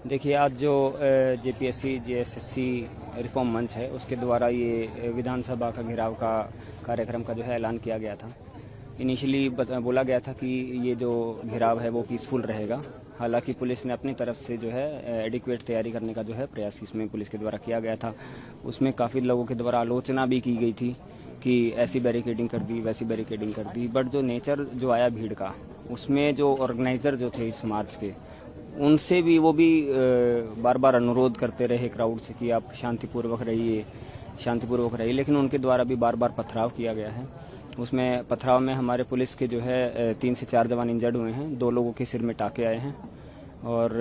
देखिए, आज जो जेपीएससी जेएसएससी रिफॉर्म मंच है उसके द्वारा ये विधानसभा का घेराव का कार्यक्रम का जो है ऐलान किया गया था। इनिशियली बोला गया था कि ये जो घेराव है वो पीसफुल रहेगा। हालांकि पुलिस ने अपनी तरफ से जो है एडिक्वेट तैयारी करने का जो है प्रयास इसमें पुलिस के द्वारा किया गया था। उसमें काफ़ी लोगों के द्वारा आलोचना भी की गई थी कि ऐसी बैरिकेडिंग कर दी, वैसी बैरिकेडिंग कर दी। बट जो नेचर जो आया भीड़ का, उसमें जो ऑर्गेनाइजर जो थे इस मार्च के, उनसे भी वो भी बार बार अनुरोध करते रहे क्राउड से कि आप शांतिपूर्वक रहिए, लेकिन उनके द्वारा भी बार बार पथराव किया गया है। उसमें पथराव में हमारे पुलिस के जो है 3 से 4 जवान इंजर्ड हुए हैं, 2 लोगों के सिर में टाके आए हैं। और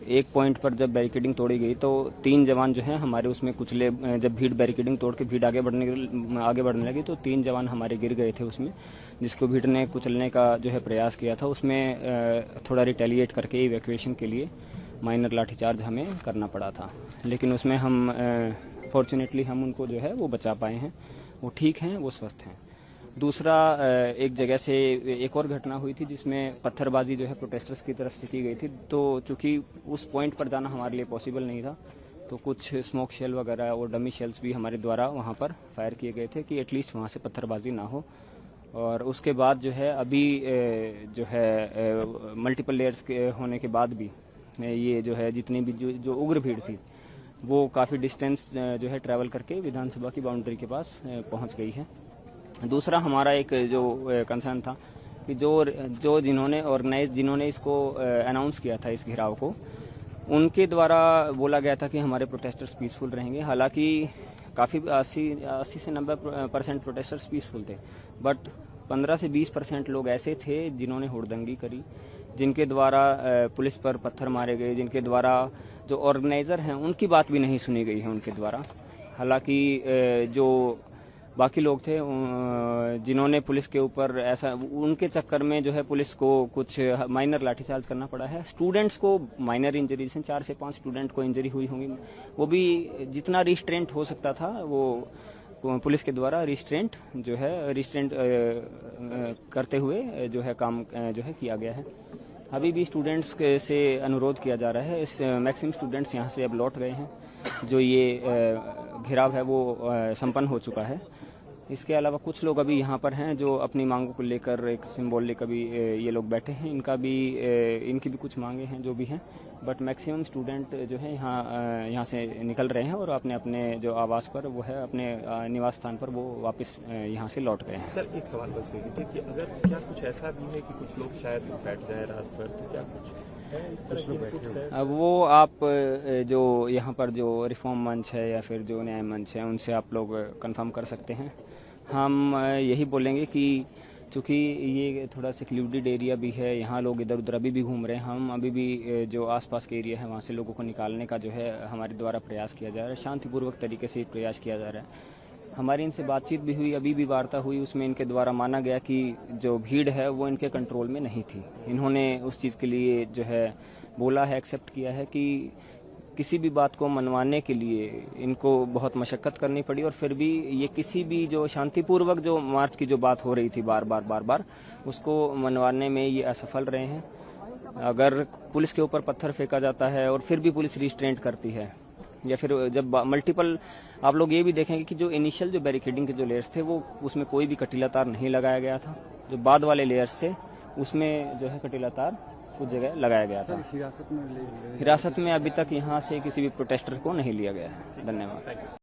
एक पॉइंट पर जब बैरिकेडिंग तोड़ी गई तो 3 जवान जो हैं हमारे उसमें कुचले। जब भीड़ बैरिकेडिंग तोड़ के भीड़ आगे बढ़ने लगी तो 3 जवान हमारे गिर गए थे उसमें, जिसको भीड़ ने कुचलने का जो है प्रयास किया था। उसमें थोड़ा रिटेलिएट करके इवैक्यूएशन के लिए माइनर लाठीचार्ज हमें करना पड़ा था, लेकिन उसमें हम फॉर्चुनेटली हम उनको जो है वो बचा पाए हैं। वो ठीक हैं, वो स्वस्थ हैं। दूसरा, एक जगह से एक और घटना हुई थी जिसमें पत्थरबाजी जो है प्रोटेस्टर्स की तरफ से की गई थी। तो चूंकि उस पॉइंट पर जाना हमारे लिए पॉसिबल नहीं था, तो कुछ स्मोक शेल वगैरह और डमी शेल्स भी हमारे द्वारा वहां पर फायर किए गए थे कि एटलीस्ट वहां से पत्थरबाजी ना हो। और उसके बाद जो है अभी जो है मल्टीपल लेयर्स के होने के बाद भी ये जो है जितनी भी जो उग्र भीड़ थी वो काफ़ी डिस्टेंस जो है ट्रैवल करके विधानसभा की बाउंड्री के पास पहुंच गई है। दूसरा, हमारा एक जो कंसर्न था कि जो जिन्होंने इसको अनाउंस किया था इस घेराव को, उनके द्वारा बोला गया था कि हमारे प्रोटेस्टर्स पीसफुल रहेंगे। हालांकि काफ़ी 80 से 90% प्रोटेस्टर्स पीसफुल थे, बट 15 से 20% लोग ऐसे थे जिन्होंने हुड़दंगी करी, जिनके द्वारा पुलिस पर पत्थर मारे गए, जिनके द्वारा जो ऑर्गेनाइजर हैं उनकी बात भी नहीं सुनी गई है उनके द्वारा। हालांकि जो बाकी लोग थे जिन्होंने पुलिस के ऊपर ऐसा, उनके चक्कर में जो है पुलिस को कुछ माइनर लाठीचार्ज करना पड़ा है। स्टूडेंट्स को माइनर इंजरीज हैं, 4 से 5 स्टूडेंट को इंजरी हुई होंगी। वो भी जितना रिस्ट्रेंट हो सकता था वो पुलिस के द्वारा रिस्ट्रेंट करते हुए जो है काम जो है किया गया है। अभी भी स्टूडेंट्स से अनुरोध किया जा रहा है, मैक्सिमम स्टूडेंट्स यहाँ से अब लौट गए हैं। जो ये घेराव है वो संपन्न हो चुका है। इसके अलावा कुछ लोग अभी यहाँ पर हैं जो अपनी मांगों को लेकर एक सिंबॉलिक अभी ये लोग बैठे हैं। इनकी भी कुछ मांगे हैं जो भी हैं, बट मैक्सिमम स्टूडेंट जो है यहाँ से निकल रहे हैं और अपने अपने जो आवास पर वो है, अपने निवास स्थान पर वो वापस यहाँ से लौट गए हैं। सर, एक सवाल बस दे दीजिए कि अगर क्या कुछ ऐसा भी है कि कुछ लोग शायद बैठ जाए रात भर, तो क्या कुछ अब वो आप जो यहाँ पर जो रिफॉर्म मंच है या फिर जो न्याय मंच है उनसे आप लोग कंफर्म कर सकते हैं। हम यही बोलेंगे कि चूँकि ये थोड़ा सिक्लूडेड एरिया भी है, यहाँ लोग इधर उधर अभी भी घूम रहे हैं। हम अभी भी जो आसपास के एरिया है वहाँ से लोगों को निकालने का जो है हमारे द्वारा प्रयास किया जा रहा है, शांतिपूर्वक तरीके से प्रयास किया जा रहा है। हमारी इनसे बातचीत भी हुई, अभी भी वार्ता हुई, उसमें इनके द्वारा माना गया कि जो भीड़ है वो इनके कंट्रोल में नहीं थी। इन्होंने उस चीज़ के लिए जो है बोला है, एक्सेप्ट किया है कि किसी भी बात को मनवाने के लिए इनको बहुत मशक्कत करनी पड़ी, और फिर भी ये किसी भी जो शांतिपूर्वक जो मार्च की जो बात हो रही थी बार बार उसको मनवाने में ये असफल रहे हैं। अगर पुलिस के ऊपर पत्थर फेंका जाता है और फिर भी पुलिस रिस्ट्रेंट करती है, या फिर जब मल्टीपल, आप लोग ये भी देखेंगे कि जो इनिशियल जो बैरिकेडिंग के जो लेयर्स थे वो उसमें कोई भी कटीला तार नहीं लगाया गया था। जो बाद वाले लेयर्स थे उसमें जो है कटीला तार कुछ जगह लगाया गया था। हिरासत में अभी तक यहाँ से किसी भी प्रोटेस्टर को नहीं लिया गया है। धन्यवाद।